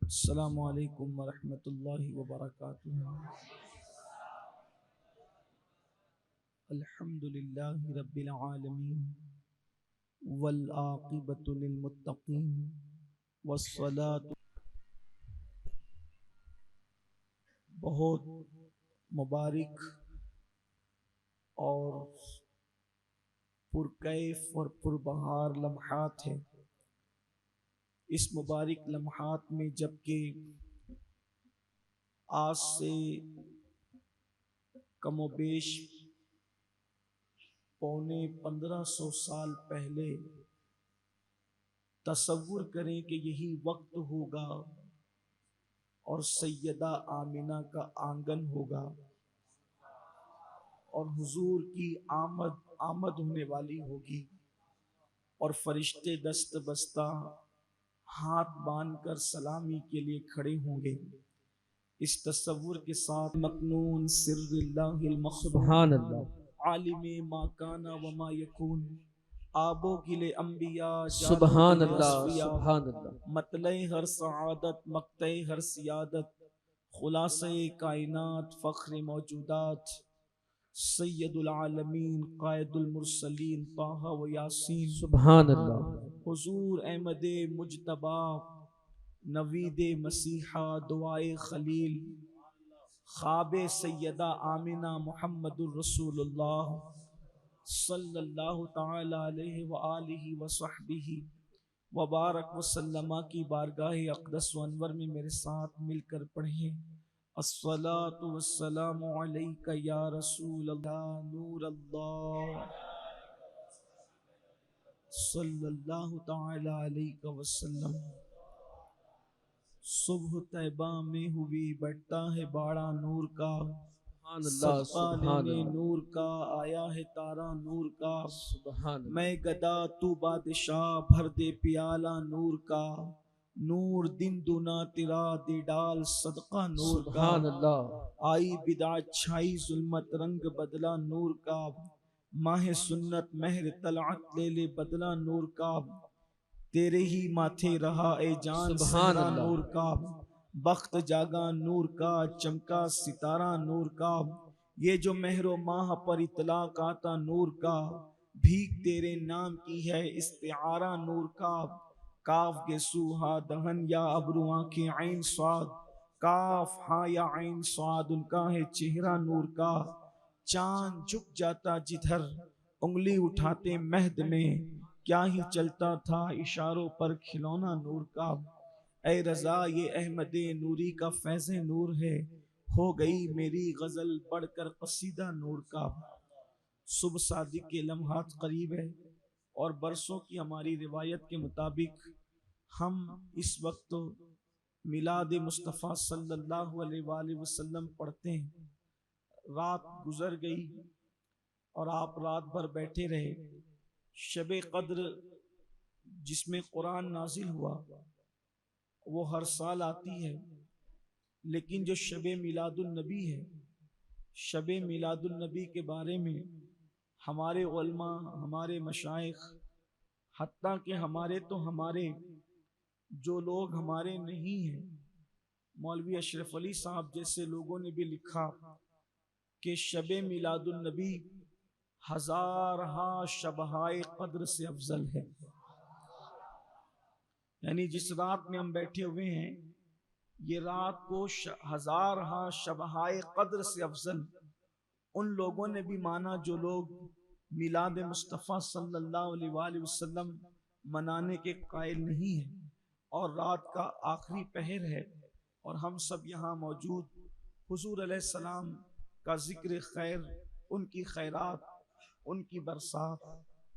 अस्सलामु अलैकुम वरहमतुल्लाहि वबरकातुहू। अल्हम्दुलिल्लाहि रब्बिल आलमीन वल आक़िबतु लिल मुत्तक़ीन वस्सलातु। बहुत मुबारक और पुरकैफ और पुरबहार लम्हात है। इस मुबारक लम्हात में जबकि आज से कमोबेश पौने 1500 साल पहले तसव्वुर करें कि यही वक्त होगा और सैयदा आमिना का आंगन होगा और हुजूर की आमद होने वाली होगी और फरिश्ते दस्त बस्ता हाथ बांधकर सलामी के लिए खड़े होंगे। इस तसव्वुर के साथ मकनून सिर्रिल्लाहिल सुभान मखदूम अल्लाह, आलिमे मा काना व मा यकून आबो गिले अंबिया जानो सुभान दिले अल्लाह, असफिया सुभान अल्लाह। मतले हर सआदत मक्ते हर सियादत खुलासे कायनात फ़ख्र मौजूदात सैयदुल आलमीन कायदुल मुरसलीन ताहा व यासीन सुभान अल्लाह, हुजूर अहमद मुजतबा नवीद मसीहा दुआए खलील ख्वाब सैयदा आमिना मुहम्मदुर रसूलुल्लाह सल्लल्लाहु ताला अलैहि व आलिहि व सहबिही व बारक व सल्लमा की बारगाह अक़दस व अनवर में मेरे साथ मिलकर पढ़ें। अस्सलातु वस्सलामु अलैका या रसूल अल्लाह नूर अल्लाह सल्लल्लाहु ताला अलैहि वसल्लम। सुबह तैबा में हुई बढ़ता है बाड़ा नूर का, सुभान अल्लाह, सदका सुभान लेने अल्लाह, नूर का आया है तारा नूर का। सुभान मैं अल्लाह, गदा तू बादशाह भर दे पियाला नूर का, नूर दिन दुना तेरा दे डाल सदका नूर का। सुभान अल्लाह, आई बिदात छाई जुल्मत रंग बदला नूर का, माह सुन्नत महर तलअत ले ले बदला नूर का। तेरे ही माथे रहा ए जान सुभान सहरा अल्लाह, नूर का, बख्त जागा नूर का चमका सितारा नूर का। ये जो महरो माह पर इतलाक आता नूर का, भीख तेरे नाम की है इस्तिआरा नूर का। काफ के सूहा दहन या अबरू आंखें आइन स्वाद, काफ हा या आइन स्वाद उनका है चेहरा नूर का। चांद झुक जाता जिधर उंगली उठाते महद में, क्या ही चलता था इशारों पर खिलौना नूर का। ए रजा ये अहमद नूरी का फैज़ नूर है, हो गई मेरी गजल बढ़कर कसीदा नूर का। सुबह शादी के लम्हात करीब है और बरसों की हमारी रिवायत के मुताबिक हम इस वक्त मिलाद मुस्तफ़ा सल्लल्लाहु अलैहि वसल्लम पढ़ते हैं। रात गुजर गई और आप रात भर बैठे रहे। शबे कद्र जिसमें कुरान नाजिल हुआ वो हर साल आती है, लेकिन जो शबे मिलादुन नबी है, शबे मिलादुन नबी के बारे में हमारे उलमा, हमारे मशाइख, हत्ता कि हमारे जो लोग हमारे नहीं हैं, मौलवी अशरफ अली साहब जैसे लोगों ने भी लिखा कि शबे मिलादुन नबी हजार हा शबहाए कद्र से अफजल है। यानी जिस रात में हम बैठे हुए हैं, ये रात को हजार हा शबहाए कद्र से अफजल उन लोगों ने भी माना जो लोग मिलाद मुस्तफ़ा सल्लल्लाहु अलैहि वसल्लम मनाने के कायल नहीं है। और रात का आखिरी पहर है और हम सब यहाँ मौजूद हुजूर अलैहिस्सलाम का जिक्र खैर, उनकी खैरात, उनकी बरसात,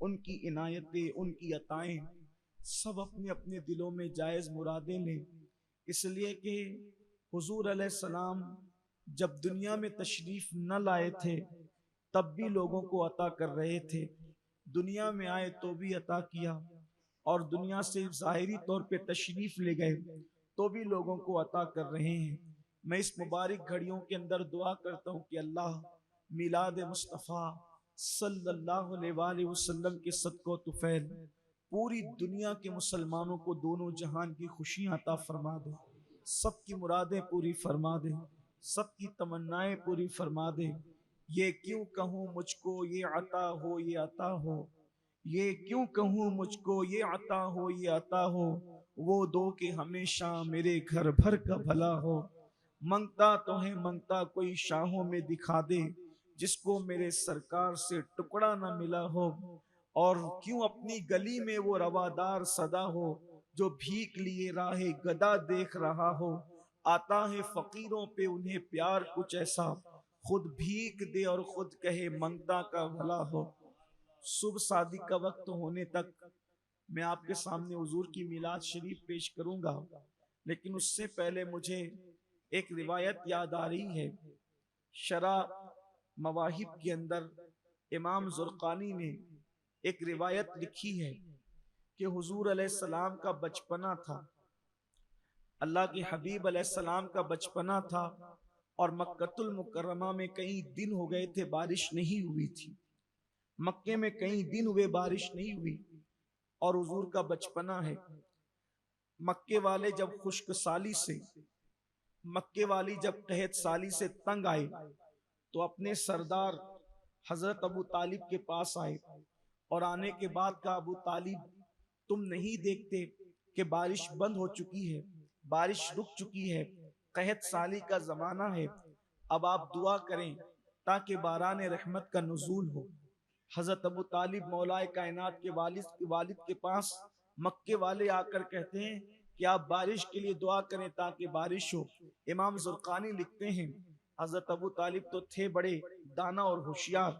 उनकी इनायतें, उनकी अताएं सब अपने अपने दिलों में जायज़ मुरादें लें। इसलिए कि हुजूर अलैहिस्सलाम जब दुनिया में तशरीफ न लाए थे तब भी लोगों को अता कर रहे थे, दुनिया में आए तो भी अता किया, और दुनिया से ज़ाहिरी तौर पे तशरीफ ले गए तो भी लोगों को अता कर रहे हैं। मैं इस मुबारक घड़ियों के अंदर दुआ करता हूँ कि अल्लाह मिलाद मुस्तफ़ा सल्लल्लाहु अलैहि वसल्लम के सदक़ो तुफ़ैल पूरी दुनिया के मुसलमानों को दोनों जहान की खुशियाँ अता फरमा दे। सबकी मुरादें पूरी फरमा दे, सबकी तमन्नाएं पूरी फरमा दे। ये क्यों कहूँ मुझको ये अता हो ये अता हो, ये क्यों कहूँ मुझको ये अता हो ये अता हो, वो दो के हमेशा मेरे घर भर का भला हो। मंगता तो है मंगता कोई शाहों में दिखा दे, जिसको मेरे सरकार से टुकड़ा ना मिला हो। और क्यों अपनी गली में वो रवादार सदा हो, जो भीख लिए राहे गदा देख रहा हो। आता है फकीरों पे उन्हें प्यार कुछ ऐसा, खुद भीख दे और खुद कहे मंगता का भला हो। शुभ शादी का वक्त होने तक मैं आपके सामने हुजूर की मिलाद शरीफ पेश करूंगा, लेकिन उससे पहले मुझे एक रिवायत याद आ रही है। शरा मवाहिब के अंदर इमाम जुर्कानी ने एक रिवायत लिखी है कि हुजूर अलैहिस्सलाम का बचपना था, अल्लाह के हबीब अलैहिस्सलाम का बचपना था, और मक्कतुल मुकर्रमा में कई दिन हो गए थे बारिश नहीं हुई थी। मक्के में कई दिन हुए बारिश नहीं हुई, और हुजूर का बचपना है। मक्के वाले जब खुश्क साली से, मक्के वाली जब कहत साली से तंग आए, तो अपने सरदार हजरत अबू तालिब के पास आए, और आने के बाद कहा, अबू तालिब तुम नहीं देखते कि बारिश बंद हो चुकी है, बारिश रुक चुकी है, कहत साली का जमाना है, अब आप दुआ करें ताकि बारान रहमत का नुज़ूल हो। हजरत अबू तालिब मौलाए कायनात के वालिद के पास मक्के वाले आकर कहते हैं कि आप बारिश के लिए दुआ करें ताकि बारिश हो। इमाम जुर्कानी लिखते हैं, हजरत अबू तालिब तो थे बड़े दाना और होशियार।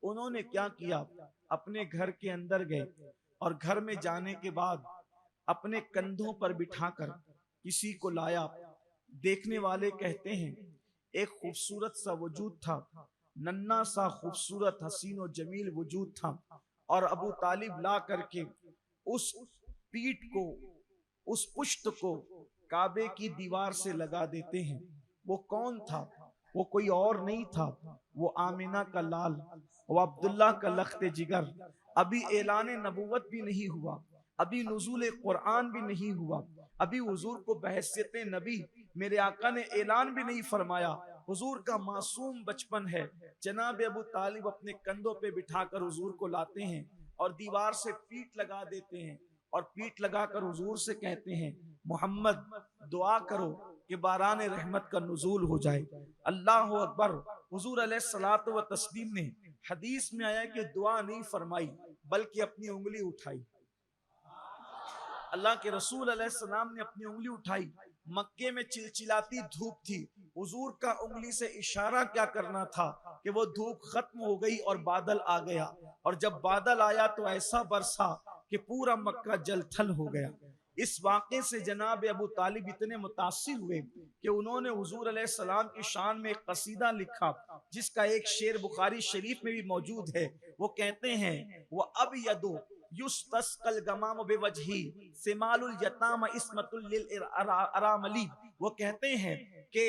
उन्होंने क्या किया, अपने घर के अंदर गए, और घर में जाने के बाद अपने कंधों पर बिठाकर किसी को लाया। देखने वाले कहते हैं एक खूबसूरत सा वजूद था, नन्ना सा खूबसूरत हसीन और जमील वजूद था, और अबू तालिब ला करके उस पीठ को, उस पुश्त को काबे की दीवार से लगा देते हैं। वो कौन था? वो कोई और नहीं था, वो आमिना का लाल, वो अब्दुल्ला का लख्त जिगर। अभी ऐलान नबूवत भी नहीं हुआ, अभी नुज़ूल कुरान भी नहीं हुआ, अभी हुजूर को बहैसियत नबी मेरे आका ने ऐलान भी नहीं फरमाया। हुजूर का मासूम बचपन है। जनाब अबू तालिब अपने कंधों पे बिठाकर हुजूर को लाते हैं और दीवार से पीठ लगा देते हैं, और पीठ लगाकर हुजूर से कहते हैं, मोहम्मद दुआ करो कि बारान रहमत का नुज़ूल हो जाए। अल्लाह अकबर। हुजूर अलैहिस्सलातु व तस्लीम ने, हदीस में आया कि दुआ नहीं फरमाई बल्कि अपनी उंगली उठाई। अल्लाह के रसूल अलैहिस्सलाम ने अपनी उंगली उठाई। मक्के में चिलचिलाती धूप थी, हुजूर का उंगली से इशारा क्या करना था कि वो धूप खत्म हो गई और बादल आ गया, और जब बादल आया तो ऐसा बरसा कि पूरा मक्का जलथल हो गया। इस वाक़े से जनाब अबू तालिब इतने मुतासिर हुए कि उन्होंने हुजूर अलैहिस्सलाम की शान में एक कसीदा लिखा, जिसका एक शेर बुखारी शरीफ में भी मौजूद है। वो कहते हैं, वो अब यदो युस्तस्कल गमाम बेवजही सिमालुल यताम इस्मतुल लिल अरामली। वो कहते हैं कि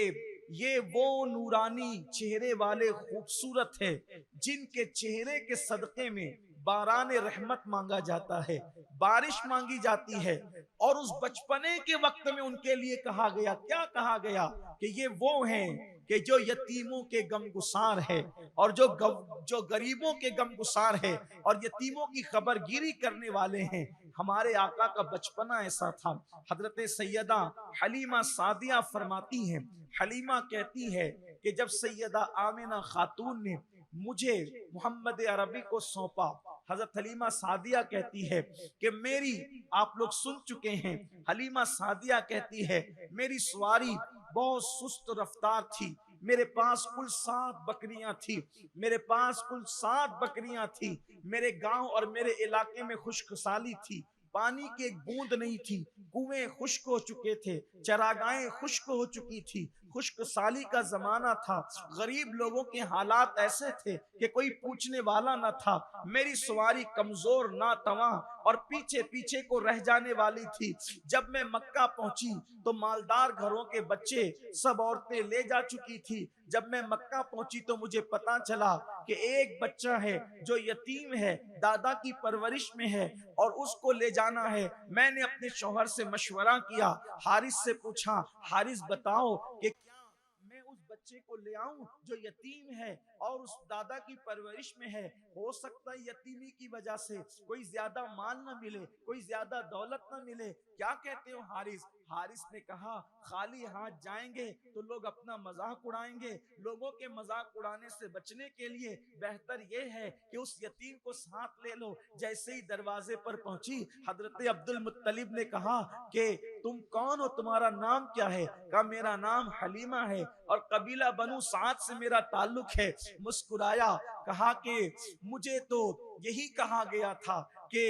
ये वो नूरानी चेहरे वाले खूबसूरत है जिनके चेहरे के सदक़े में बारान रहमत मांगा जाता है, बारिश मांगी जाती है। और उस बचपने के वक्त में उनके लिए कहा गया, क्या कहा गया कि ये वो हैं कि जो यतीमों के गमगुसार है, और जो गरीबों के गमगुसार है, और यतीमों की खबरगिरी करने वाले हैं। हमारे आका का बचपना ऐसा था। हजरत सैयदा हलीमा सादिया फरमाती हैं, हलीमा कहती है कि जब सैयदा आमिना खातून ने मुझे मोहम्मद अरबी को सौंपा, हजरत हलीमा सादिया कहती है कि मेरी, आप लोग सुन चुके हैं, हलीमा सादिया कहती है मेरी सवारी बहुत सुस्त रफ्तार थी, मेरे पास कुल 7 बकरियां थी, मेरे पास कुल 7 बकरियां थी। मेरे गांव और मेरे इलाके में खुशखसाली थी, पानी की एक बूंद नहीं थी, कुएं खुश्क हो चुके थे, चरागाहें खुश्क हो चुकी थी, खुश्क साली का जमाना था, गरीब लोगों के हालात ऐसे थे कि कोई पूछने वाला न था। मेरी सवारी कमजोर ना तवा और पीछे पीछे को रह जाने वाली थी। जब मैं मक्का पहुंची तो मालदार घरों के बच्चे सब औरतें ले जा चुकी थी। जब मैं मक्का पहुंची तो मुझे पता चला कि एक बच्चा है जो यतीम है, दादा की परवरिश में है और उसको ले जाना है। मैंने अपने शौहर से मशवरा किया, हारिस से पूछा, हारिस बताओ कि क्या मैं उस बच्चे को ले आऊं जो यतीम है और उस दादा की परवरिश में है। हो सकता है यतीमी की वजह से कोई ज्यादा माल न मिले, कोई ज्यादा दौलत न मिले। क्या कहते हो हारिस? हारिस ने कहा, खाली हाथ जाएंगे तो लोग अपना मजाक उड़ाएंगे। लोगों के मजाक उड़ाने से बचने के लिए बेहतर यह है कि उस यतीम को साथ ले लो। जैसे ही दरवाजे पर पहुंची, हजरत अब्दुल मुत्तलिब ने कहा कि तुम कौन हो, तुम्हारा नाम क्या है? कहा मेरा नाम हलीमा है और कबीला बनु साद से मेरा ताल्लुक है। मुस्कुराया, कहा कि मुझे तो यही कहा गया था कि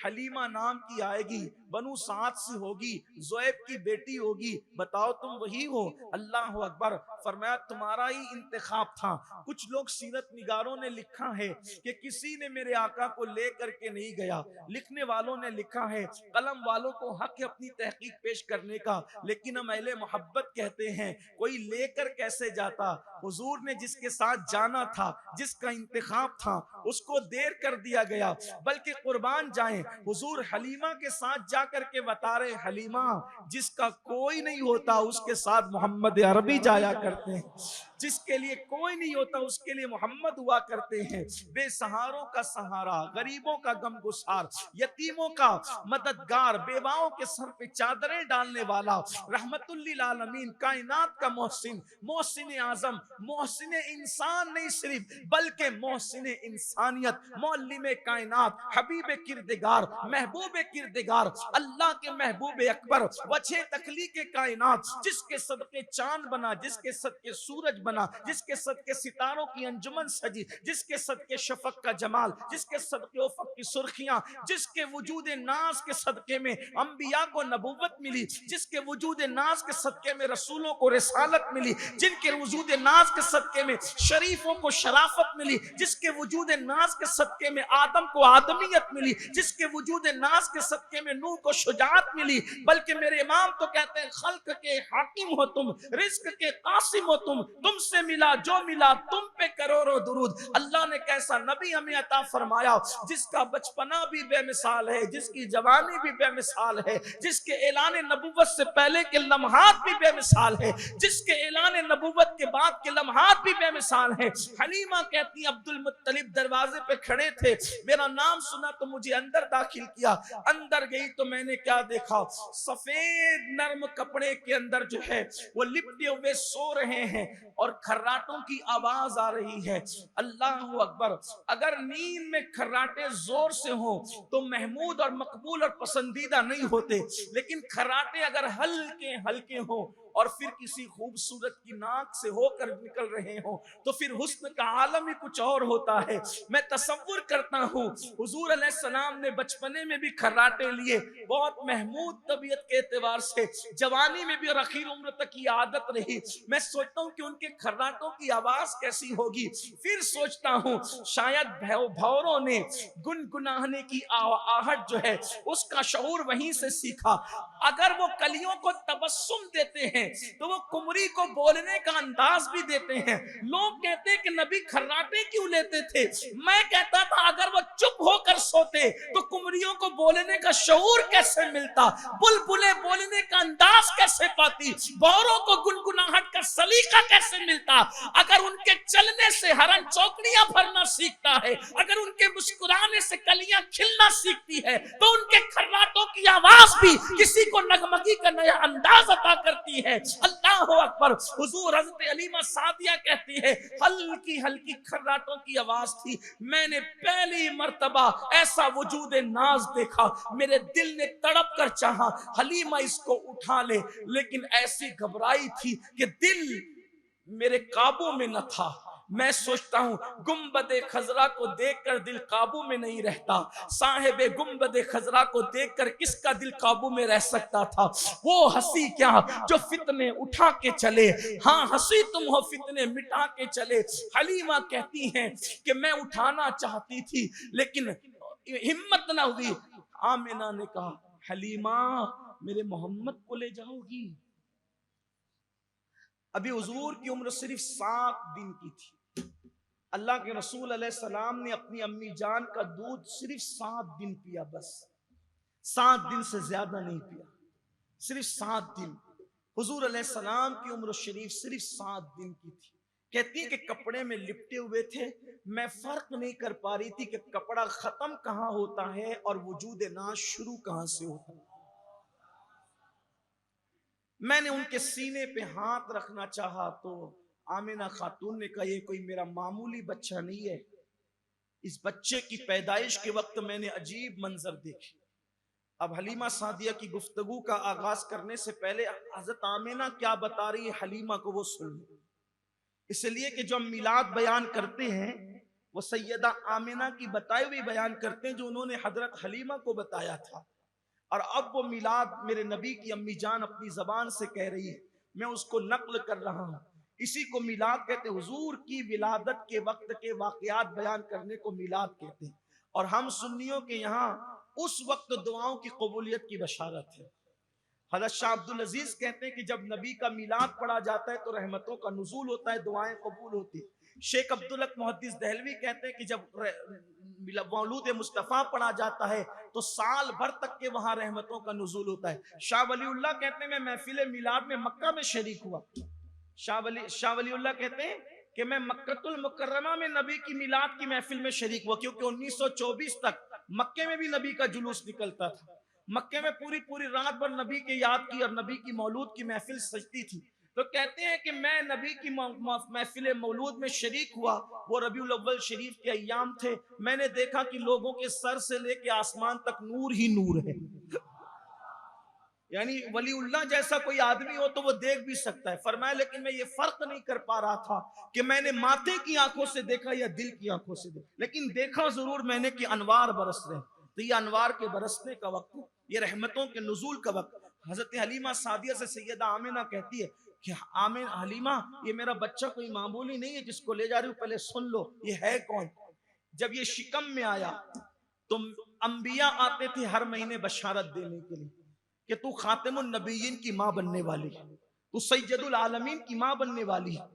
हलीमा नाम की आएगी, बनु साद से होगी, ज़ुएब की बेटी होगी। बताओ तुम वही हो? अल्लाह अकबर। फरमाया तुम्हारा ही इंतखाब था। कुछ लोग सीरत निगारों ने लिखा है कि किसी ने मेरे आका को ले करके नहीं गया। लिखने वालों ने लिखा है, कलम वालों को हक है अपनी तहकीक पेश करने का, लेकिन हम अहले मोहब्बत कहते हैं कोई लेकर कैसे जाता। हुजूर ने जिसके साथ जाना था, जिसका इंतखाब था, उसको देर कर दिया गया। बल्कि कुर्बान जाएं, हुजूर हलीमा के साथ जाकर के बता रहे, हलीमा जिसका कोई नहीं होता उसके साथ मोहम्मद अरबी जाया करते हैं, जिसके लिए कोई नहीं होता उसके लिए मोहम्मद हुआ करते हैं। बेसहारों का सहारा, गरीबों का गमगुसार, यतीमों का मददगार, बेवाओं के सर पे चादरें डालने वाला, रहमतुल लिल आलमीन, कायनात का मोहसिन, मोहसिन आजम, मोहसिन इंसान नहीं सिर्फ बल्कि मोहसिन इंसानियत, मौलिम कायनात, हबीब किरदगार, महबूब किरदगार, अल्लाह के महबूब अकबर, वजह तखलीक कायनात, जिसके सदके चांद बना, जिसके सदके सूरज बना, जिसके सदके सितारों की अंजुमन सजी, जिसके सदके शफक का जमाल, जिसके सदके उफक की सुर्खियां, जिसके वजूद नाज के सदके में अंबिया को नबूवत मिली, जिसके वजूद नाज के सदके में रसूलों को रिसालत मिली, जिनके वजूद नाज के सदके में शरीफों को शराफत मिली, जिसके वजूद नाज के सदके में आदम को आदमियत मिली, जिसके वजूद नाज के सदके में नूह को शुजाअत मिली। बल्कि मेरे इमाम तो कहते हैं, खल्क के हाकिम हो तुम, रिज्क के कासिम हो तुमसे मिला जो मिला तुम पे करोड़ों दुरूद। अल्लाह ने कैसा नबी हमें अता फरमाया, जिसका बचपना भी बेमिसाल है, जिसकी जवानी भी बेमिसाल है, जिसके ऐलान नबुव्वत से पहले के लम्हात भी बेमिसाल है, जिसके ऐलान नबुव्वत के बाद के लम्हात भी बेमिसाल है। हलीमा कहती, अब्दुल मुत्तलिब दरवाजे पे खड़े थे, मेरा नाम सुना तो मुझे अंदर दाखिल किया। अंदर गई तो मैंने क्या देखा, सफेद नर्म कपड़े के अंदर जो है वो लिपटे हुए सो रहे हैं और खर्राटों की आवाज आ रही है। अल्लाह अकबर। अगर नींद में खर्राटे जोर से हो तो महमूद और मकबूल और पसंदीदा नहीं होते, लेकिन खर्राटे अगर हल्के हल्के हो और फिर किसी खूबसूरत की नाक से होकर निकल रहे हो तो फिर हुस्न का आलम ही कुछ और होता है। मैं तसव्वुर करता हूँ हुजूर अलैहिस्सलाम ने बचपने में भी खर्राटे लिए, बहुत महमूद तबीयत के एतबार से, जवानी में भी और आखिर उम्र तक की आदत रही। मैं सोचता हूँ कि उनके खर्राटों की आवाज कैसी होगी। फिर सोचता हूँ शायद भौरों ने गुनगुनाने की आहट जो है उसका शऊर वहीं से सीखा। अगर वो कलियों को तबस्सुम देते हैं तो वो कुमरी को बोलने का अंदाज भी देते हैं। लोग कहते हैं कि नबी खर्राटे क्यों लेते थे, मैं कहता था अगर वो चुप होकर सोते तो कुमरियों को बोलने का शऊर कैसे मिलता, बुलबुले बोलने का अंदाज कैसे पाती, बौरों को गुनगुनाहट का सलीका कैसे मिलता। अगर उनके चलने से हरन चौकड़ियां भरना सीखता है, अगर उनके मुस्कुराने से कलियां खिलना सीखती है, तो उनके खर्राटों की आवाज भी किसी को नगमगी का नया अंदाज अता करती है। अल्लाह अकबर। हुजूर हज़रत अलीमा सादिया कहती है, हल्की हल्की खर्राटों की आवाज थी। मैंने पहली मर्तबा ऐसा वजूद नाज देखा, मेरे दिल ने तड़प कर चाहा हलीमा इसको उठा ले, लेकिन ऐसी घबराई थी कि दिल मेरे काबू में न था। मैं सोचता हूँ गुम्बदे खजरा को देखकर दिल काबू में नहीं रहता, साहिबे गुम्बदे खजरा को देखकर किसका दिल काबू में रह सकता था। वो हंसी क्या जो फितने उठा के चले, हाँ हंसी तुम हो फितने मिटा के चले। हलीमा कहती हैं कि मैं उठाना चाहती थी लेकिन हिम्मत ना हुई। आमिना ने कहा हलीमा मेरे मोहम्मद को ले जाओगी? अभी हुजूर की उम्र सिर्फ 7 दिन की थी। अल्लाह के रसूल अलैहिस्सलाम ने अपनी अम्मी जान का दूध सिर्फ 7 दिन पिया, बस 7 दिन से ज्यादा नहीं पिया, सिर्फ 7 दिन। हुजूर अलैहिस्सलाम की उम्र शरीफ सिर्फ 7 दिन की थी। कहती है कि कपड़े में लिपटे हुए थे, मैं फर्क नहीं कर पा रही थी कि कपड़ा खत्म कहां होता है और वजूद नाज शुरू कहां से होता है। मैंने उनके सीने पे हाथ रखना चाहा तो आमिना खातून ने कहा ये कोई मेरा मामूली बच्चा नहीं है। इस बच्चे की पैदाइश के वक्त मैंने अजीब मंजर देखे। अब हलीमा सादिया की गुफ्तगू का आगाज करने से पहले हजरत आमिना क्या बता रही है हलीमा को वो सुन लो, इसलिए कि जो हम मिलाद बयान करते हैं वो सैयदा आमिना की बताई हुई बयान करते हैं जो उन्होंने हजरत हलीमा को बताया था। और अब वो मिलाद मेरे नबी की अम्मी जान अपनी जबान से कह रही है, मैं उसको नक्ल कर रहा हूँ। इसी को मिलाद कहते हैं, हुजूर की विलादत के वक्त के वाकयात बयान करने को मिलाद कहते हैं। और हम सुन्नियों के यहाँ उस वक्त दुआओं की कबूलियत की बशारत है। हज़रत शाह अब्दुल अजीज कहते हैं कि जब नबी का मिलाद पढ़ा जाता है तो रहमतों का नुज़ूल होता है, दुआएं कबूल होती है। शेख अब्दुल हक मुहद्दिस दहलवी कहते हैं कि जब मौलूद मुस्तफ़ा पढ़ा जाता है तो साल भर तक के वहां रहमतों का नुज़ूल होता है। शाह वलीउल्लाह कहते हैं मैं महफिल मिलाद में मक्का में शरीक हुआ। शाह वलीउल्लाह कहते हैं कि मैं मक्कतुल मुकर्रमा में नबी की मिलाद की महफिल में शरीक हुआ, क्योंकि 1924 तक मक्के में भी नबी का जुलूस निकलता था। मक्के में पूरी पूरी रात भर नबी के याद की और नबी की मौलूद की महफिल सजती थी। तो कहते हैं कि मैं नबी की महफिल मौलूद में शरीक हुआ। वो रबीउल अव्वल शरीफ के अय्याम थे। मैंने देखा कि लोगों के सर से लेके आसमान तक नूर ही नूर है। यानी वलीउल्लाह जैसा कोई आदमी हो तो वो देख भी सकता है। फरमाया लेकिन मैं ये फर्क नहीं कर पा रहा था कि मैंने माथे की आंखों से देखा या दिल की आंखों से देखा, लेकिन देखा जरूर मैंने कि अनवार बरस रहे। तो ये अनवार के बरसने का वक्त, ये रहमतों के नुज़ूल का वक्त। हजरत हलीमा सादिया से सैयदा आमिना कहती है कि आमिन हलीमा ये मेरा बच्चा कोई मामूली नहीं है जिसको ले जा रही हूँ, पहले सुन लो ये है कौन। जब ये शिकम में आया तो अंबिया आते थे हर महीने बशारत देने के लिए कि तू खातिमुन नबीयीन की माँ बनने वाली है, तू सैयदुल आलमीन की माँ बनने वाली है,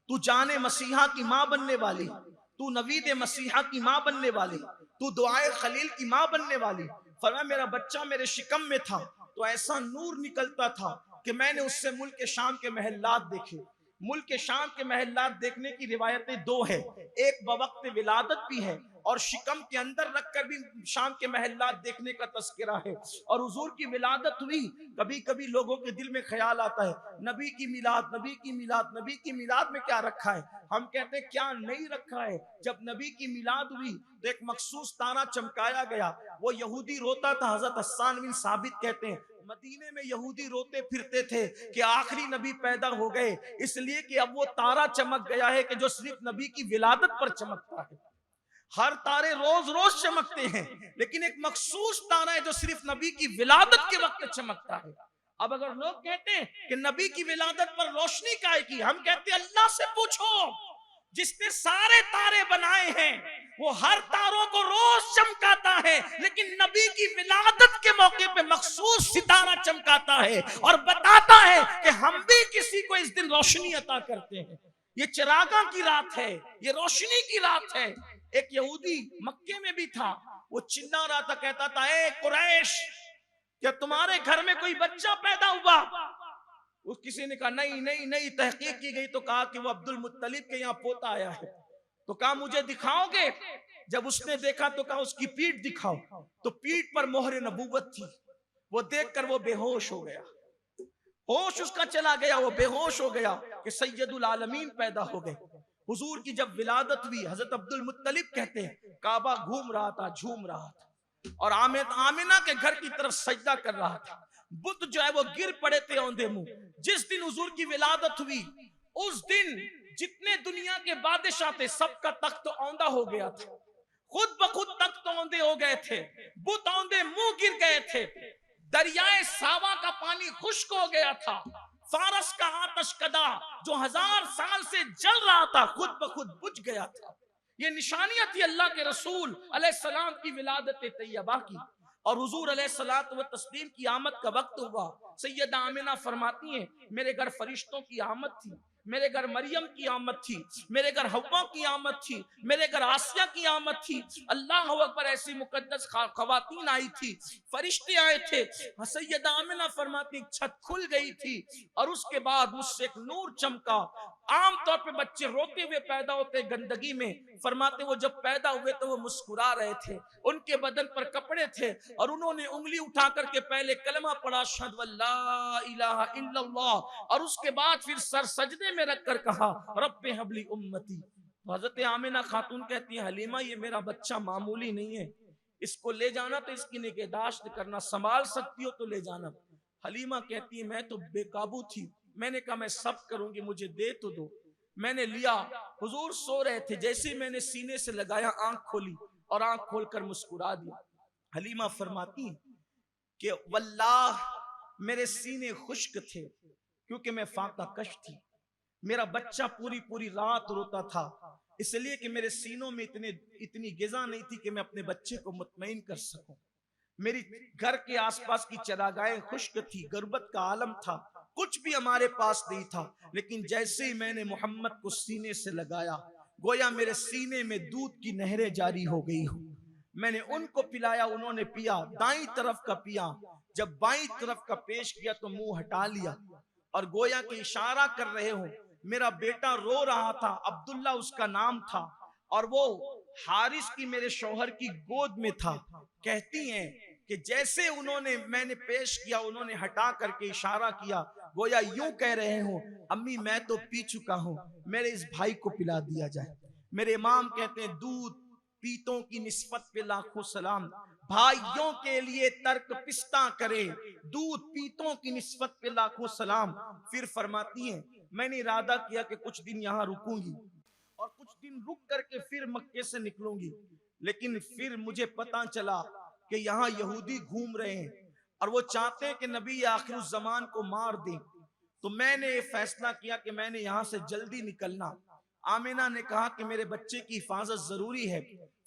तू जाने मसीहा की माँ बनने वाली, तू नवीद मसीहा की माँ बनने वाली, तू दुआए खलील की माँ बनने वाली। फरमाया मेरा बच्चा मेरे शिकम में था तो ऐसा नूर निकलता था कि मैंने उससे मुल्क शाम के महल्लात देखे। मुल्क शाम के महल्लात देखने की रिवायतें 2 है, एक बवक्त विलादत भी है और शिकम के अंदर रखकर भी शाम के महल्लात देखने का तस्करा है। और हुजूर की विलादत हुई, कभी कभी लोगों के दिल में ख्याल आता है नबी की मिलाद, नबी की मिलाद, नबी की मिलाद में क्या रखा है। हम कहते हैं क्या नहीं रखा है। जब नबी की मिलाद हुई तो एक मखसूस तारा चमकाया गया, वो यहूदी रोता था। हजरत हस्सान बिन साबित कहते हैं मदीने में यहूदी रोते फिरते थे कि आखिरी नबी पैदा हो गए, इसलिए कि अब वो तारा चमक गया है कि जो सिर्फ नबी की विलादत पर चमकता है। हर तारे रोज रोज चमकते हैं लेकिन एक मखसूस तारा है जो सिर्फ नबी की विलादत के वक्त चमकता है। अब अगर लोग कहते हैं कि नबी की विलादत पर रोशनी काहे की, हम कहते हैं अल्लाह से पूछो जिसने सारे तारे बनाए हैं वो हर तारों को रोज चमकाता है, लेकिन नबी की विलादत के मौके पे मखसूस सितारा चमकाता है और बताता है कि हम भी किसी को इस दिन रोशनी अता करते हैं। ये चिरागा की रात है, ये रोशनी की रात है। एक यहूदी मक्के में भी था, वो चिल्ला रहा था, कहता था ए कुरैश क्या तुम्हारे घर में कोई बच्चा पैदा हुआ। उस किसी ने कहा नहीं नहीं नहीं। तहकीक की गई तो कहा कि वो अब्दुल मुत्तलिब के यहाँ पोता आया है। तो कहा मुझे दिखाओगे। जब उसने देखा तो कहा उसकी पीठ दिखाओ, तो पीठ पर मोहर नबूवत थी। वो देखकर वो बेहोश हो गया, होश उसका चला गया, वो बेहोश हो गया कि सैयदुल आलमीन पैदा हो गए। हुजूर की जब विलादत हुई हजरत अब्दुल मुत्तलिब कहते हैं काबा घूम रहा था, झूम रहा था और आमिना के घर की तरफ सजदा कर रहा था। बुत जो है वो गिर पड़े थे औंधे मुंह। जिस दिन हुजूर की विलादत हुई उस दिन जितने दुनिया के बादशाह थे सबका तख्त औंधा हो गया था, खुद ब खुद तख्त औंधे हो गए थे, बुत औंधे मुंह गिर गए थे, दरियाए सावा का पानी खुश्क हो गया था, फारस का आतश कदा जो 1000 साल से जल रहा था खुद ब खुद बुझ गया था। ये निशानियां थी अल्लाह के रसूल अलैहिस्सलाम की विलादत तैयबा की। और हुजूर अलैहिस्सलात व तस्लीम की आमद का वक्त हुआ। सैयदा आमिना फरमाती हैं मेरे घर फरिश्तों की आमद थी, मेरे घर मरियम की आमद थी, मेरे घर हव्वा की आमद थी, मेरे घर आसिया की आमद थी। अल्लाह अकबर, ऐसी मुकद्दस खवातीन आई थी, फरिश्ते आए थे। सैयदा आमिना फरमाती छत खुल गई थी और उसके बाद मुझसे एक नूर चमका। आमतौर पे बच्चे रोते हुए पैदा होते गंदगी में, फरमाते वो जब पैदा हुए तो वो मुस्कुरा रहे थे, उनके बदन पर कपड़े थे और उन्होंने उंगली उठा करके पहले कलमा पढ़ा अशहदु अल्ला इलाहा इल्लल्लाह, और उसके बाद फिर सर सजदे में रखकर कहा रब्बे हबली उम्मती। हजरत आमिना खातून कहती है हलीमा ये मेरा बच्चा मामूली नहीं है, इसको ले जाना तो इसकी निगहदाश्त करना, संभाल सकती हो तो ले जाना। हलीमा कहती है मैं तो बेकाबू थी, मैंने कहा मैं सब करूंगी, मुझे दे तो दो। मैंने लिया, हुजूर सो रहे थे, जैसे ही मैंने सीने से लगाया आंख खोली और आंख खोलकर मुस्कुरा दिया। हलीमा फरमाती कि वल्लाह मेरे सीने खुश्क थे क्योंकि मैं फाका कश थी, मेरा बच्चा पूरी पूरी रात रोता था, इसलिए कि मेरे सीनों में इतनी गिजा नहीं थी कि मैं अपने बच्चे को मुतमईन कर सकूं। मेरी घर के आसपास की चरागाहें खुश्क थी, गुर्बत का आलम था, कुछ भी हमारे पास नहीं था। लेकिन जैसे ही मैंने मोहम्मद को सीने से लगाया, गोया मेरे सीने में दूध की नहरें जारी हो गई हो। मैंने उनको पिलाया, उन्होंने पिया, दाईं तरफ का पिया, जब बाईं तरफ का पेश किया तो मुंह हटा लिया और गोया के इशारा कर रहे हो। मेरा बेटा रो रहा था, अब्दुल्ला उसका नाम था, और वो हारिस की मेरे शौहर की गोद में था। कहती हैं कि जैसे मैंने पेश किया, उन्होंने हटा करके इशारा किया, गोया यूं कह रहे हो अम्मी मैं तो पी चुका हूं, मेरे इस भाई को पिला दिया जाए। मेरे इमाम कहते हैं दूध पीतों की निस्बत पे लाखों सलाम, भाइयों के लिए तर्क पिस्ता करे, दूध पीतों की निस्बत पे लाखों सलाम। फिर फरमाती हैं मैंने इरादा किया कि कुछ दिन यहाँ रुकूंगी और कुछ दिन रुक करके फिर मक्के से निकलूंगी, लेकिन फिर मुझे पता चला कि यहाँ यहूदी घूम रहे हैं और वो चाहते हैं कि नबी आखिरुज़्ज़मान को मार दें। तो मैंने ये फैसला किया कि मैंने यहाँ से जल्दी निकलना। आमिना ने कहा कि मेरे बच्चे की हिफाजत जरूरी है।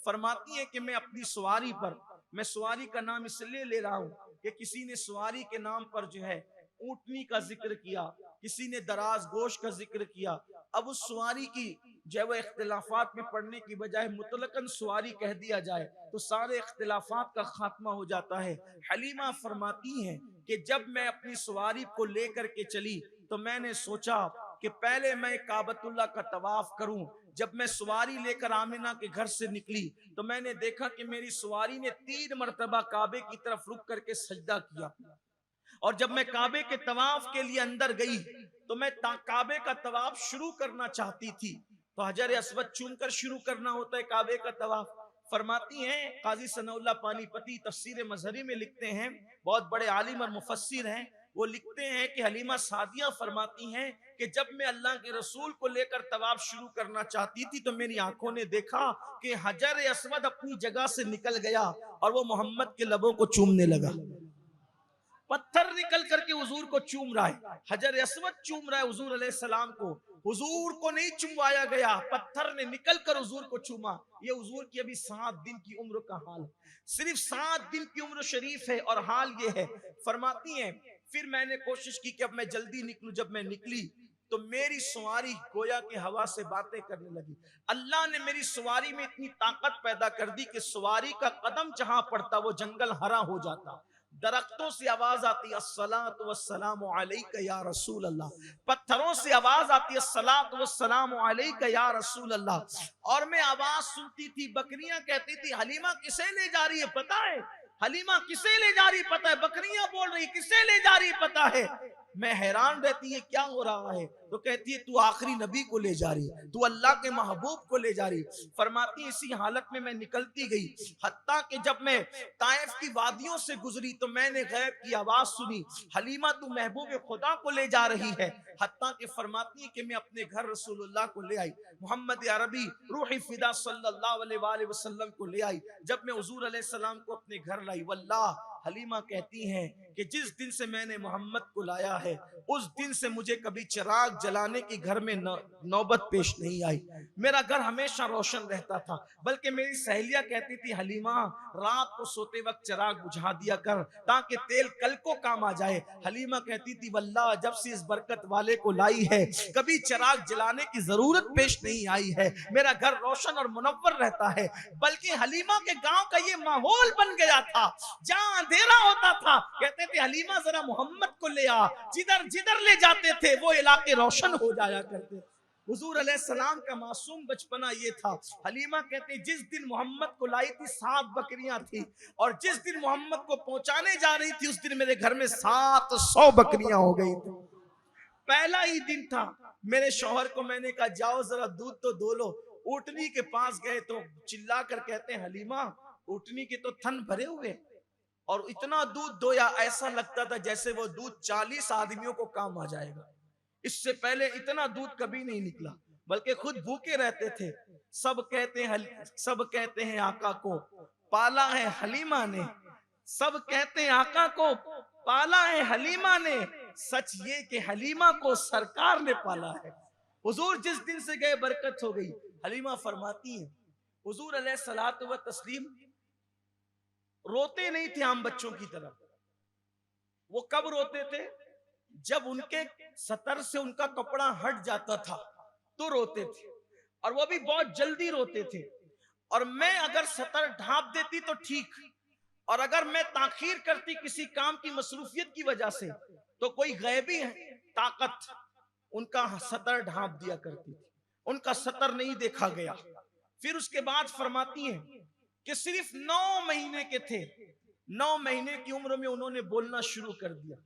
फरमाती है कि मैं अपनी सवारी पर, मैं सवारी का नाम इसलिए ले रहा हूँ कि किसी ने सवारी के नाम पर जो है ऊंटनी का जिक्र किया, किसी ने दराज गोश का जिक्र किया। अब उस सवारी की जो है इख्तिलाफात में पढ़ने की बजाय मुतलकन सवारी कह दिया जाए तो सारे इख्तिलाफात का खात्मा हो जाता है। हलीमा फरमाती हैं कि जब मैं अपनी सवारी को लेकर के चली तो मैंने सोचा कि पहले मैं काबतुल्लाह का तवाफ करूं। जब मैं सवारी लेकर आमिना के घर से निकली तो मैंने देखा कि मेरी सवारी ने 3 मरतबा काबे की तरफ रुक करके सजदा किया, और जब मैं काबे के तवाफ के लिए अंदर गई तो मैं काबे का तवाफ शुरू करना चाहती थी, तो हजर अस्वद चूमकर शुरू करना होता है काबे का तवाफ। फरमाती हैं काजी सनाउल्लाह पानीपती तफसीर मजहरी में लिखते हैं, बहुत बड़े आलिम और मुफस्सिर हैं, वो लिखते हैं कि हलीमा सादिया फरमाती हैं कि जब मैं अल्लाह के रसूल को लेकर तवाफ शुरू करना चाहती थी तो मेरी आंखों ने देखा कि हजर अस्वद अपनी जगह से निकल गया और वो मोहम्मद के लबों को चूमने लगा। पत्थर निकल करके हुजूर को चूम रहा है, हजर अस्वद चूम रहा है हुजूर अलैहिस्सलाम को। हुजूर को नहीं चुमवाया गया, पत्थर ने निकल कर हुजूर को चूमा। ये हुजूर की अभी 7 दिन की उम्र का हाल है, सिर्फ 7 दिन की उम्र शरीफ है और हाल ये है। फरमाती हैं फिर मैंने कोशिश की कि अब मैं जल्दी निकलूं। जब मैं निकली तो मेरी सवारी गोया के हवा से बातें करने लगी। अल्लाह ने मेरी सवारी में इतनी ताकत पैदा कर दी कि सवारी का कदम जहां पड़ता वो जंगल हरा हो जाता। दरख्तों से आवाज आती अस्सलातु वस्सलामु अलैका या रसूल अल्लाह, पत्थरों से आवाज आती अस्सलातु वस्सलामु अलैका या रसूल अल्लाह। और मैं आवाज सुनती थी, बकरियां कहती थी हलीमा किसे ले जा रही है पता है, हलीमा किसे ले जा रही पता है, बकरियां बोल रही किसे ले जा रही पता है। मैं हैरान रहती है क्या हो रहा है, तो कहती है तू आखिरी नबी को ले जा रही, तू अल्लाह के महबूब को ले जा रही। फरमाती है इसी हालत में मैं निकलती गई, हत्ता कि जब मैं ताइफ की वादियों से गुजरी तो मैंने गैब की आवाज सुनी, हलीमा तू महबूब खुदा को ले जा रही है। हत्ता कि फरमाती है कि मैं अपने घर रसूलुल्लाह को ले आई, मोहम्मद अरबी रूही फिदा सल्लल्लाहु अलैहि वसल्लम को ले आई। जब मैं हुजूर अलैहिस्सलाम को अपने घर लाई, वल्लाह हलीमा कहती हैं कि जिस दिन से मैंने मोहम्मद को लाया है उस दिन से मुझे कभी चिराग जलाने की घर में नौबत पेश नहीं आई। मेरा घर हमेशा रोशन रहता था, बल्कि मेरी सहेलियां कहती थी हलीमा रात को सोते वक्त चिराग बुझा दिया कर ताकि तेल कल को काम आ जाए। हलीमा कहती थी वल्लाह जब से इस बरकत वाले को लाई है कभी चिराग जलाने की जरूरत पेश नहीं आई है, मेरा घर रोशन और मुनव्वर रहता है। बल्कि हलीमा के गांव का ये माहौल बन गया था, जहां अंधेरा होता था कहते थे हलीमा जरा मोहम्मद को ले आ, जिधर जिधर ले जाते थे वो इलाके रोशन हो जाया करते। हुजूर अलैहिस्सलाम का मासूम बचपना ये था। हलीमा कहते जिस दिन मोहम्मद को लाई थी 7 बकरियां थी, और जिस दिन मोहम्मद को पहुंचाने जा रही थी उस दिन मेरे घर में 700 बकरियां हो गई थी। पहला ही दिन था, मेरे शौहर को मैंने कहा जाओ जरा दूध तो दो लो। ऊँटनी के पास गए तो चिल्ला कर कहते हैं हलीमा ऊँटनी के तो थन भरे हुए और इतना दूध दोया ऐसा लगता था जैसे वो दूध 40 आदमियों को काम आ जाएगा। इससे पहले इतना दूध कभी नहीं निकला, बल्कि खुद भूखे रहते थे। सब कहते हैं आका को पाला है हलीमा ने, सब कहते हैं आका को पाला है हलीमा ने, सच ये कि हलीमा को सरकार ने पाला है। हुजूर जिस दिन से गए बरकत हो गई। हलीमा फरमाती हैं हुजूर अलैहिस्सलातु व तस्लीम रोते नहीं थे आम बच्चों की तरह। वो कब रोते थे? जब उनके सतर से उनका कपड़ा हट जाता था तो रोते थे, और वो भी बहुत जल्दी रोते थे। और मैं अगर सतर ढांप देती तो ठीक, और अगर मैं ताखीर करती किसी काम की मसरूफियत की वजह से तो कोई गैबी ताकत उनका सतर ढांप दिया करती थी। उनका सतर नहीं देखा गया। फिर उसके बाद फरमाती हैं कि सिर्फ 9 महीने के थे, 9 महीने की उम्र में उन्होंने बोलना शुरू कर दिया।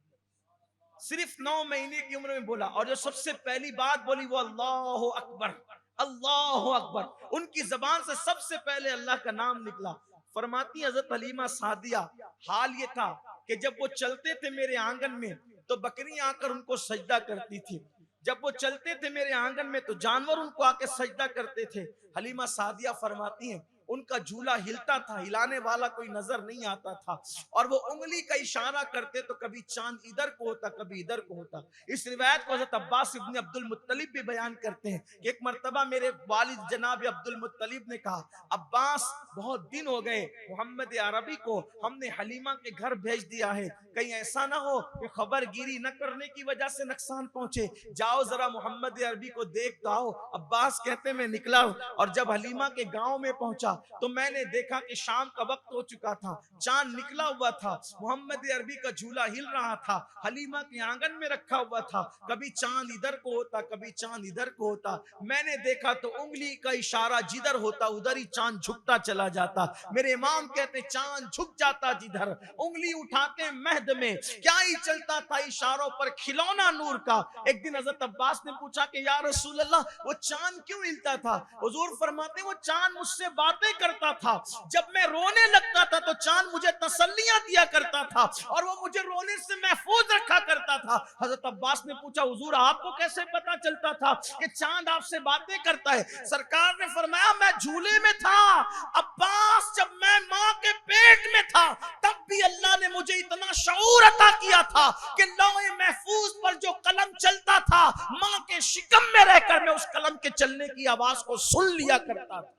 सिर्फ 9 महीने की उम्र में बोला, और जो सबसे पहली बात बोली वो अल्लाह अकबर, अल्लाह अकबर। उनकी जबान से सबसे पहले अल्लाह का नाम निकला। फरमाती हजरत हलीमा सादिया हाल ये था कि जब वो चलते थे मेरे आंगन में तो बकरियां आकर उनको सजदा करती थी, जब वो चलते थे मेरे आंगन में तो जानवर उनको आके सजदा करते थे। हलीमा सादिया फरमाती हैं उनका झूला हिलता था, हिलाने वाला कोई नजर नहीं आता था, और वो उंगली का इशारा करते तो कभी चांद इधर को होता कभी इधर को होता। इस रिवायत को हज़रत अब्बास इब्न अब्दुल मुत्तलिब भी बयान करते हैं कि एक मर्तबा मेरे वालिद जनाब अब्दुल मुत्तलिब ने कहा अब्बास बहुत दिन हो गए मोहम्मद अरबी को हमने हलीमा के घर भेज दिया है, कहीं ऐसा ना हो कि खबरगिरी न करने की वजह से नुकसान पहुंचे, जाओ जरा मोहम्मद अरबी को देख आओ। अब्बास कहते मैं निकला, और जब हलीमा के गांव में पहुंचा तो मैंने देखा कि शाम का वक्त हो चुका था, चांद निकला हुआ था, मोहम्मद अरबी का झूला हिल रहा था, हलीमा के आंगन में रखा हुआ था, कभी चांद इधर को होता कभी चांद इधर को होता। मैंने देखा तो उंगली का इशारा जिधर होता उधर ही चांद झुकता चला जाता। मेरे इमाम कहते चांद झुक जाता जिधर, उंगली उठाते महद में क्या ही चलता था इशारों पर खिलौना नूर का। एक दिन हजरत अब्बास ने पूछा कि या रसूल अल्लाह वो चांद क्यों हिलता था? हुजूर फरमाते वो चांद मुझसे बातें करता था, जब मैं रोने लगता था तो चांद मुझे तसल्लियां दिया करता था और वो मुझे रोने से महफूज रखा करता था। हजरत अब्बास ने पूछा हुजूर आपको कैसे पता चलता था कि चांद आपसे बातें करता है? सरकार ने फरमाया मैं झूले में था अब्बास, जब मैं मां के पेट में था तब भी अल्लाह ने मुझे इतना शऊर अता किया था कि लौहे महफूज पर जो कलम चलता था मां के शिकम में रहकर मैं उस कलम के चलने की आवाज को सुन लिया करता था।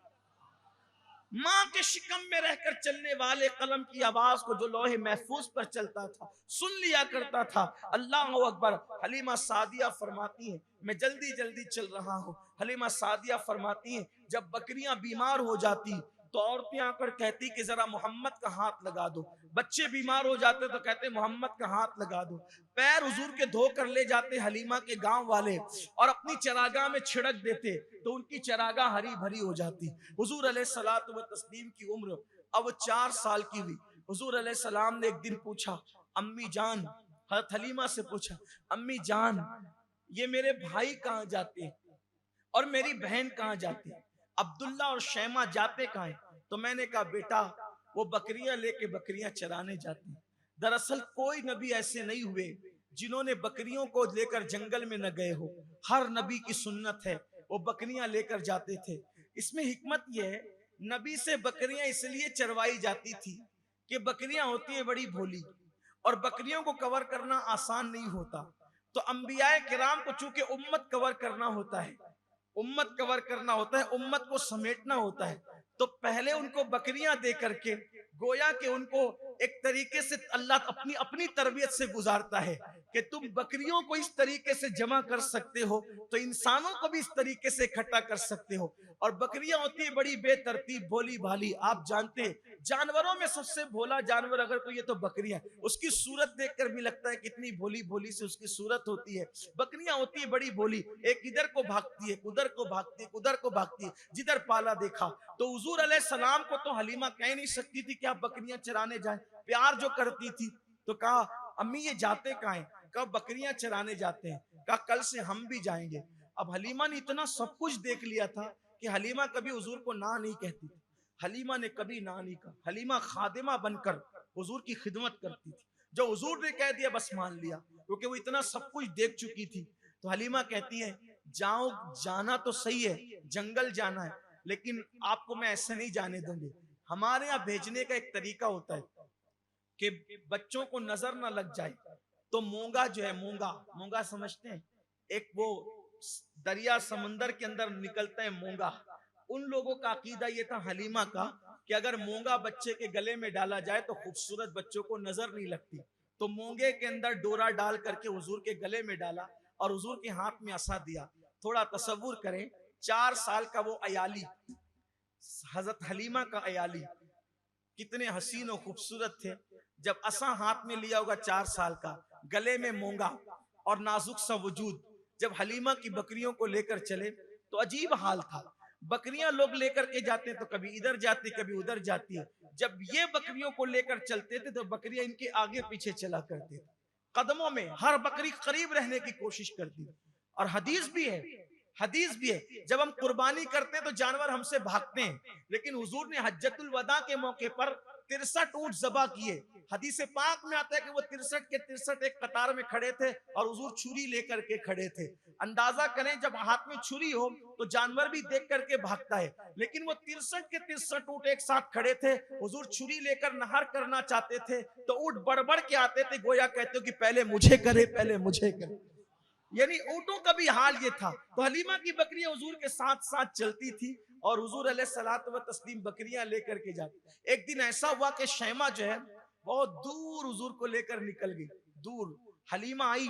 मां के शिकम में रहकर चलने वाले कलम की आवाज को जो लोहे महफूज पर चलता था सुन लिया करता था। अल्लाह अकबर। हलीमा सादिया फरमाती हैं मैं जल्दी जल्दी चल रहा हूँ। हलीमा सादिया फरमाती हैं जब बकरियां बीमार हो जाती तो औरतें आकर कहती कि जरा मोहम्मद का हाथ लगा दो, बच्चे बीमार हो जाते तो कहते मोहम्मद का हाथ लगा दो। पैर हुजूर के धो कर ले जाते हलीमा के गांव वाले और अपनी चरागाह में छिड़क देते तो उनकी चरागाह हरी भरी हो जाती। हुजूर अलैहिस्सलातु व तस्लीम की उम्र अब 4 साल की हुई। हुजूर अलैहिस्सलाम ने एक दिन पूछा अम्मी जान हज़रत हलीमा से पूछा, अम्मी जान ये मेरे भाई कहाँ जाते हैं और मेरी बहन कहाँ जाती है, अब्दुल्ला और शैमा जाते कहाँ हैं? तो मैंने कहा बेटा वो बकरियां लेके बकरियां चराने जाते हैं। दरअसल कोई नबी ऐसे नहीं हुए जिन्होंने बकरियों को लेकर जंगल में न गए हो। हर नबी की सुन्नत है वो बकरियां लेकर जाते थे। इसमें हिकमत यह है, नबी से बकरियां इसलिए चरवाई जाती थी कि बकरियां होती है बड़ी भोली और बकरियों को कवर करना आसान नहीं होता। तो अंबियाए किराम को चूंकि उम्मत कवर करना होता है, उम्मत कवर करना होता है, उम्मत को समेटना होता है, तो पहले उनको बकरियां दे करके गोया कि उनको एक तरीके से अल्लाह अपनी अपनी तरबियत से गुजारता है कि तुम बकरियों को इस तरीके से जमा कर सकते हो तो इंसानों को भी इस तरीके से इकट्ठा कर सकते हो। और बकरियां होती है बड़ी बेतरतीब भोली भाली। आप जानते हैं जानवरों में सबसे भोला जानवर अगर कोई है तो बकरियां। उसकी सूरत देखकर भी लगता है कितनी भोली भोली से उसकी सूरत होती है। बकरियां होती है बड़ी भोली, एक इधर को भागती है, उधर को भागती है, उधर को भागती है, जिधर पाला देखा। तो हुजूर अलैहिस्सलाम को तो हलीमा कह नहीं सकती थी कि आप बकरियां चराने जाएं, प्यार जो करती थी। तो कहा अम्मी ये जाते कहाँ हैं? कहा बकरियां चराने जाते हैं। कहा कल से हम भी जाएंगे। अब हलीमा ने इतना सब कुछ देख लिया था कि हलीमा कभी हुजूर को ना नहीं कहती थी। हलीमा ने कभी ना नहीं कहा। हलीमा खादिमा बनकर हुजूर की खिदमत करती थी। जो हुजूर ने कह दिया बस मान लिया, क्योंकि वो इतना सब कुछ देख चुकी थी। तो हलीमा कहती है जाओ, जाना तो सही है, जंगल जाना है, लेकिन आपको मैं ऐसे नहीं जाने दूंगी। हमारे यहाँ भेजने का एक तरीका होता है कि बच्चों को नजर ना लग जाए तो मूंगा जो है, मूंगा मूंगा समझते हैं, एक वो दरिया समंदर के अंदर निकलता है मूंगा। उन लोगों का अकीदा ये था हलीमा का कि अगर मूंगा बच्चे के गले में डाला जाए तो खूबसूरत बच्चों को नजर नहीं लगती। तो मूंगे के अंदर डोरा डाल करके हुजूर के गले में डाला और हुजूर के हाथ में असा दिया। थोड़ा तसव्वुर करें, 4 साल का वो अयाली, हजरत हलीमा का अयाली कितने हसीन और खूबसूरत थे। जब असा हाथ में लिया होगा 4 साल का, गले में मूंगा और नाजुक सा वजूद, जब हलीमा की बकरियों को लेकर चले तो अजीब हाल था। बकरियां लोग लेकर के जाते तो कभी इधर जाती कभी उधर जाती है। जब ये बकरियों को लेकर चलते थे तो बकरियां इनके आगे पीछे चला करती थी, कदमों में हर बकरी करीब रहने की कोशिश करती। और हदीस भी है, हदीस भी है जब हम कुर्बानी करते हैं तो जानवर हमसे भागते हैं, लेकिन हुजूर ने हज्जतुल वदा के मौके पर 63 ऊंट ज़बा किए। हदीस पाक में आता है कि वो 63 के 63 एक कतार में खड़े थे और हुजूर छुरी लेकर के खड़े थे। अंदाजा करें जब हाथ में छुरी हो तो जानवर भी देख करके भागता है, लेकिन वो 63 के 63 ऊंट एक साथ खड़े थे। हुजूर छुरी लेकर नहर करना चाहते थे तो ऊंट बढ़ के आते थे, गोया कहते हो कि पहले मुझे करे, पहले मुझे करे। यानी ऊंटों का भी हाल ये था। तो हलीमा की बकरियां हुजूर के साथ साथ चलती थी और हुजूर अलैहिस्सलात व तस्लीम बकरियां लेकर के जाते। एक दिन ऐसा हुआ कि शैमा जो है बहुत दूर हुजूर को लेकर निकल गई, दूर। हलीमा आई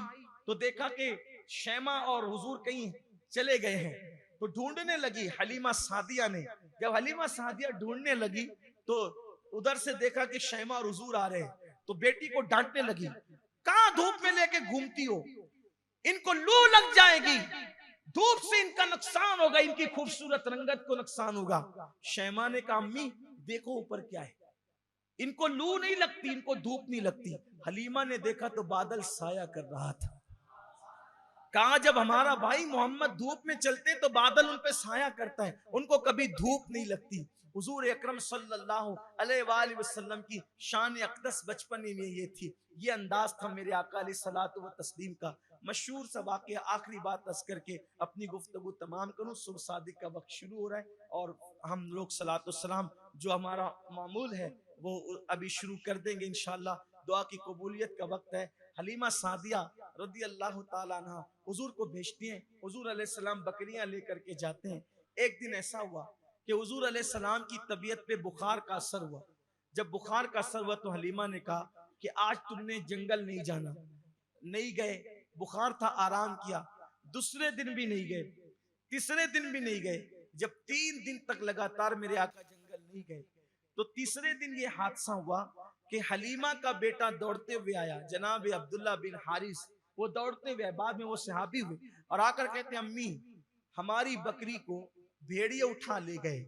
तो देखा कि शैमा और हुजूर कहीं चले गए हैं, तो ढूंढने लगी हलीमा सादिया ने। जब हलीमा सादिया ढूंढने लगी तो उधर से देखा कि शैमा और हुजूर आ रहे हैं, तो बेटी को डांटने लगी, कहां धूप में लेके घूमती हो, इनको लू लग जाएगी, धूप से इनका नुकसान होगा, इनकी खूबसूरत रंगत को नुकसान होगा। शैमा ने कहा अम्मी देखो ऊपर क्या है, इनको लू नहीं लगती, इनको धूप नहीं लगती। हलीमा ने देखा तो बादल साया कर रहा था। कहा जब हमारा भाई मोहम्मद धूप में चलते तो बादल उन पे साया करता है, उनको कभी धूप नहीं लगती। हुजूर अकरम सल्लल्लाहु अलैहि वसल्लम की शान अक़दस बचपन में ये थी, ये अंदाज था मेरे आका अलैहिस्सलातु व तस्लीम का। मशहूर सा वाक़या, आखिरी बात अर्ज़ करके अपनी गुफ्तगू तमाम करूँ। सुबह सादिक का वक्त शुरू हो रहा है और हम लोग सलातो सलाम जो हमारा मामूल है वो अभी शुरू कर देंगे इंशाअल्लाह। दुआ की कबूलियत का वक्त है। हलीमा सादिया रदी अल्लाह ताला अन्हा हुजूर को भेजती हैं, हुजूर अलैहिस्सलाम बकरियां लेकर के जाते हैं। एक दिन ऐसा हुआ कि हुजूर अलैहिस्सलाम की तबीयत पे बुखार का असर हुआ। जब बुखार का असर हुआ तो हलीमा ने कहा कि आज तुमने जंगल नहीं जाना। नहीं गए, बुखार था, आराम किया। दूसरे दिन भी नहीं गए, तीसरे दिन भी नहीं गए। जब 3 दिन तक लगातार मेरे आका जंगल नहीं गए तो तीसरे दिन ये हादसा हुआ कि हलीमा का बेटा दौड़ते हुए आया, जनाब अब्दुल्ला बिन हारिस। वो दौड़ते हुए, बाद में वो सहाबी हुए और आकर कहते हैं अम्मी हमारी बकरी को भेड़िए उठा ले गए,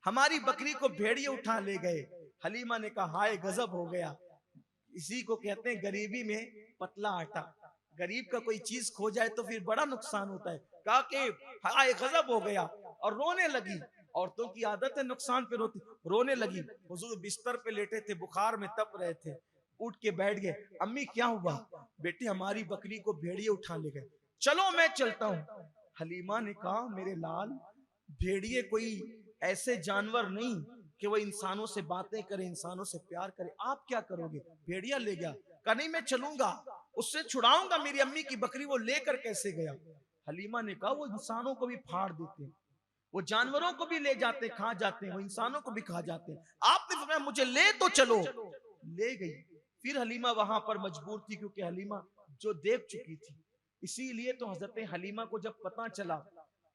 हमारी बकरी को भेड़िए उठा ले गए। हलीमा ने कहा हाय गजब हो गया, इसी को कहते हैं गरीबी में पतला आटा। गरीब का कोई चीज खो जाए तो फिर बड़ा नुकसान होता है। कहा कि हाय गजब हो गया और रोने लगी। औरतों की आदत है नुकसान पे रोने लगी। हुजूर बिस्तर पे लेटे थे, बुखार में तप रहे थे, उठ के बैठ गए। अम्मी क्या हुआ? बेटी हमारी बकरी को भेड़िए उठा ले गए। चलो मैं चलता हूँ। हलीमा ने कहा मेरे लाल, भेड़िए कोई ऐसे जानवर नहीं कि वो इंसानों से बातें करे, इंसानों से प्यार करे। आप क्या करोगे? भेड़िया ले गया। कहा नहीं मैं चलूंगा, उससे छुड़ाऊंगा मेरी अम्मी की बकरी। वो लेकर कैसे गया? हलीमा ने कहा वो इंसानों को भी फाड़ देते हैं, वो जानवरों को भी ले जाते खा जाते हैं, वो इंसानों को भी खा जाते हैं। आपने फरमाया मुझे ले तो चलो। ले गई। फिर हलीमा वहां पर मजबूर थी, क्योंकि हलीमा जो देख चुकी थी। इसीलिए तो हजरत हलीमा को जब पता चला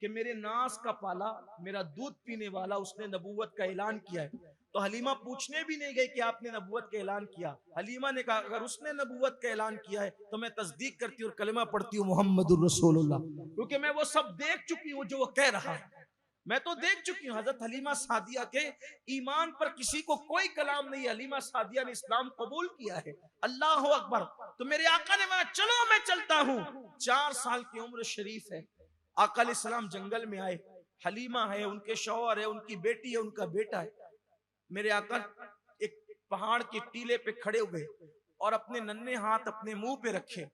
कि मेरे नास का पाला, मेरा दूध पीने वाला, उसने नबूवत का ऐलान किया है, तो हलीमा पूछने भी नहीं गई कि आपने नबूवत का ऐलान किया। हलीमा ने कहा अगर उसने नबूवत का ऐलान किया है तो मैं तस्दीक करती हूँ और कलमा पढ़ती हूँ मोहम्मदुर रसूलुल्लाह, क्योंकि मैं वो सब देख चुकी हूँ जो वो कह रहा है। मैं तो देख चुकी हूँ। हजरत हलीमा सादिया के ईमान पर किसी को कोई कलाम नहीं। हलीमा सादिया ने इस्लाम कबूल किया है। अल्लाह अकबर। तो मेरे आका ने कहा चलो मैं चलता हूँ। 4 साल की उम्र शरीफ है। आका अलैहिस्सलाम जंगल में आए। हलीमा है, उनके शौहर है, उनकी बेटी है, उनका बेटा है। मेरे आका एक पहाड़ के टीले पे खड़े हुए और अपने नन्हे हाथ अपने मुंह पे रखे,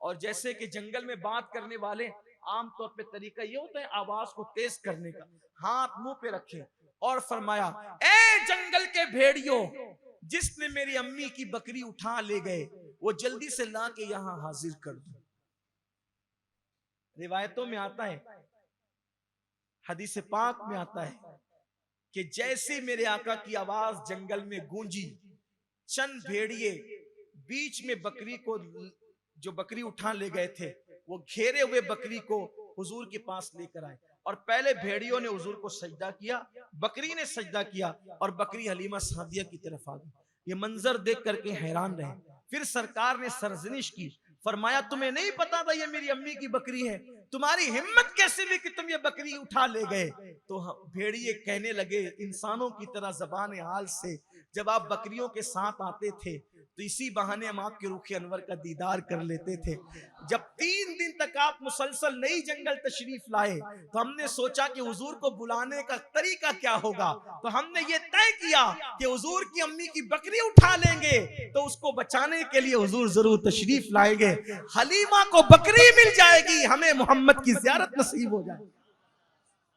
और जैसे कि जंगल में बात करने वाले आमतौर पे तरीका ये होता है आवाज को तेज करने का, हाथ मुंह पे रखे और फरमाया ए जंगल के भेड़ियों, जिसने मेरी अम्मी की बकरी उठा ले गए वो जल्दी से ला के यहां हाजिर कर दो। रिवायतों में आता है, हदीस पाक में आता है कि जैसे मेरे आका की आवाज जंगल में गूंजी, चंद भेड़िए बीच में बकरी को, जो बकरी उठा ले गए थे, वो घेरे हुए बकरी को हुजूर के पास लेकर आए। और पहले भेड़ियों ने हुजूर को सजदा किया, बकरी ने सजदा किया, और बकरी हलीमा सादिया की तरफ आ गई। ये मंजर देख करके हैरान रहे। फिर सरकार ने सरजनिश की, फरमाया तुम्हें नहीं पता था ये मेरी अम्मी की बकरी है? तुम्हारी हिम्मत कैसे हुई कि तुम ये बकरी उठा ले गए? तो भेड़िए कहने लगे इंसानों की तरह जबान हाल से, जब आप बकरियों के साथ आते थे तो इसी बहाने हम आपके रुखे अनवर का दीदार कर लेते थे। जब 3 दिन तक आप मुसलसल नई जंगल तशरीफ लाए तो हमने सोचा कि हुजूर को बुलाने का तरीका क्या होगा। तो हमने ये तय किया कि हुजूर की अम्मी की बकरी उठा लेंगे तो उसको बचाने के लिए हुजूर जरूर तशरीफ लाएंगे। हलीमा को बकरी मिल जाएगी, हमें मोहम्मद की ज़ियारत नसीब हो जाएगी।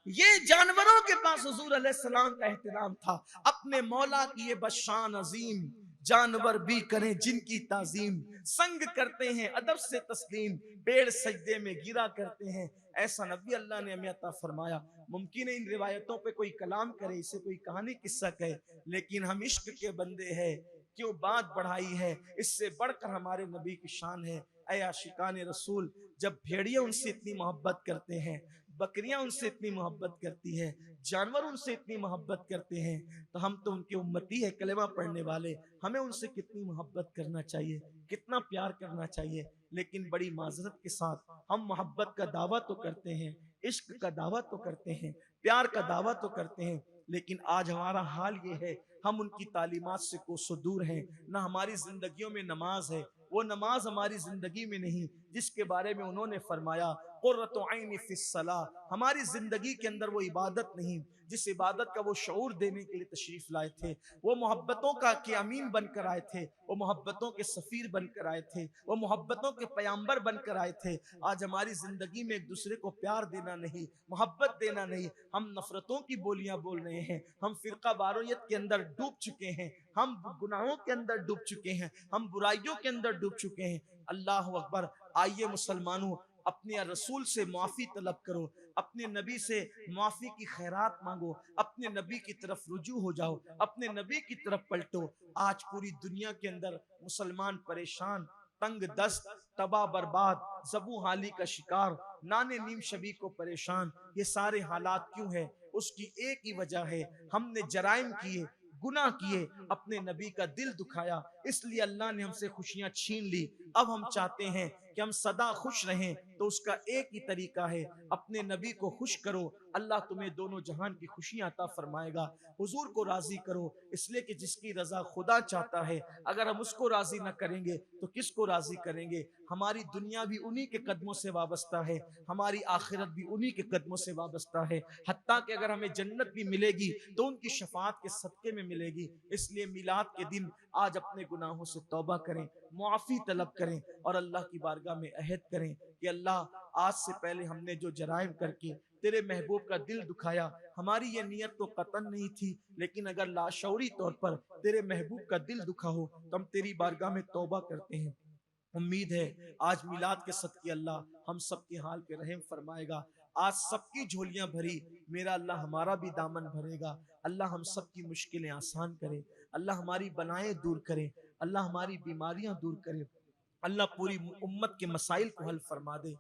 ये जानवरों के पास हुजूर अलैहिस्सलाम का एहतराम था। अपने मौला की ये बशान अजीम, जानवर भी करें जिनकी ताजीम, संग करते हैं अदब से तस्लीम, पेड़ सजदे में गिरा करते हैं। ऐसा नबी अल्लाह ने हमें अता फरमाया। मुमकिन है इन रिवायतों पे कोई कलाम करे, इसे कोई कहानी किस्सा कहे, लेकिन हम इश्क के बंदे हैं, क्यों बात बढ़ाई है, इससे बढ़कर हमारे नबी की शान है। ऐ आशिकान रसूल, जब भेड़िए उनसे इतनी मोहब्बत करते हैं, बकरियां उनसे इतनी मोहब्बत करती है, जानवर उनसे इतनी मोहब्बत करते हैं, तो हम तो उनके उम्मती है, कलेमा पढ़ने वाले, हमें उनसे कितनी मोहब्बत करना चाहिए, कितना प्यार करना चाहिए। लेकिन बड़ी माजरत के साथ हम मोहब्बत का दावा तो करते हैं, इश्क का दावा तो करते हैं, प्यार का दावा तो करते हैं, लेकिन आज हमारा हाल ये है, हम उनकी तालीमात से कोसों दूर हैं। ना हमारी जिंदगियों में नमाज है, वो नमाज हमारी जिंदगी में नहीं जिसके बारे में उन्होंने फरमाया कुर्रतु ऐनी फिस्सला, हमारी जिंदगी के अंदर वो इबादत नहीं जिस इबादत का वो शऊर देने के लिए तशरीफ लाए थे। वो मोहब्बतों का के अमीन बनकर आए थे, वो मोहब्बतों के सफ़ीर बनकर आए थे, वो मोहब्बतों के पैगंबर बनकर आए थे। आज हमारी जिंदगी में एक दूसरे को प्यार देना नहीं, मोहब्बत देना नहीं, हम नफरतों की बोलियां बोल रहे हैं, हम फिरका वारियत के अंदर डूब चुके हैं, हम गुनाहों के अंदर डूब चुके हैं, हम बुराइयों के अंदर डूब चुके हैं। अल्लाह अकबर। आइए मुसलमानों, अपने रसूल से माफ़ी तलब करो, अपने नबी से माफ़ी की खैरात मांगो, अपने नबी की तरफ रुजू हो जाओ, अपने नबी की तरफ पलटो। आज पूरी दुनिया के अंदर मुसलमान परेशान, तंग दस्त, तबाह बर्बाद, जबू हाली का शिकार, नाने नीम शबी को परेशान। ये सारे हालात क्यों है? उसकी एक ही वजह है, हमने जराइम किए, गुनाह किए, अपने नबी का दिल दुखाया, इसलिए अल्लाह ने हमसे खुशियां छीन ली। अब हम चाहते हैं कि हम सदा खुश रहें, तो उसका एक ही तरीका है, अपने नबी को खुश करो, अल्लाह तुम्हें दोनों जहान की खुशियां अता फरमाएगा। हुजूर को राजी करो, इसलिए कि जिसकी रजा खुदा चाहता है, अगर हम उसको राजी ना करेंगे तो किसको राजी करेंगे। हमारी दुनिया भी उन्हीं के कदमों से वाबस्ता है, हमारी आखिरत भी उन्हीं के कदमों से वाबस्ता है। हत्ता कि अगर हमें जन्नत भी मिलेगी तो उनकी शफात के सदके में मिलेगी। इसलिए मिलाद के दिन आज अपने गुनाहों से तौबा करें, मुआफ़ी तलब करें और अल्लाह की बारगाह में अहद करें कि अल्लाह, आज से पहले हमने जो जराइम करके तेरे महबूब का दिल दुखाया, हमारी ये नियत तो कतन नहीं थी, लेकिन अगर लाशौरी तौर पर तेरे महबूब का दिल दुखा हो तो हम तेरी बारगाह में तौबा करते हैं। उम्मीद है आज मिलाद के सदके अल्लाह हम सब के हाल पे रहम फरमाएगा। आज सबकी झोलियां भरी, मेरा अल्लाह हमारा भी दामन भरेगा। अल्लाह हम सब की मुश्किलें आसान करे, अल्लाह हमारी बनाएं दूर करे, अल्लाह हमारी बीमारियां दूर करे, अल्लाह पूरी उम्मत के मसाइल को हल फरमा दे।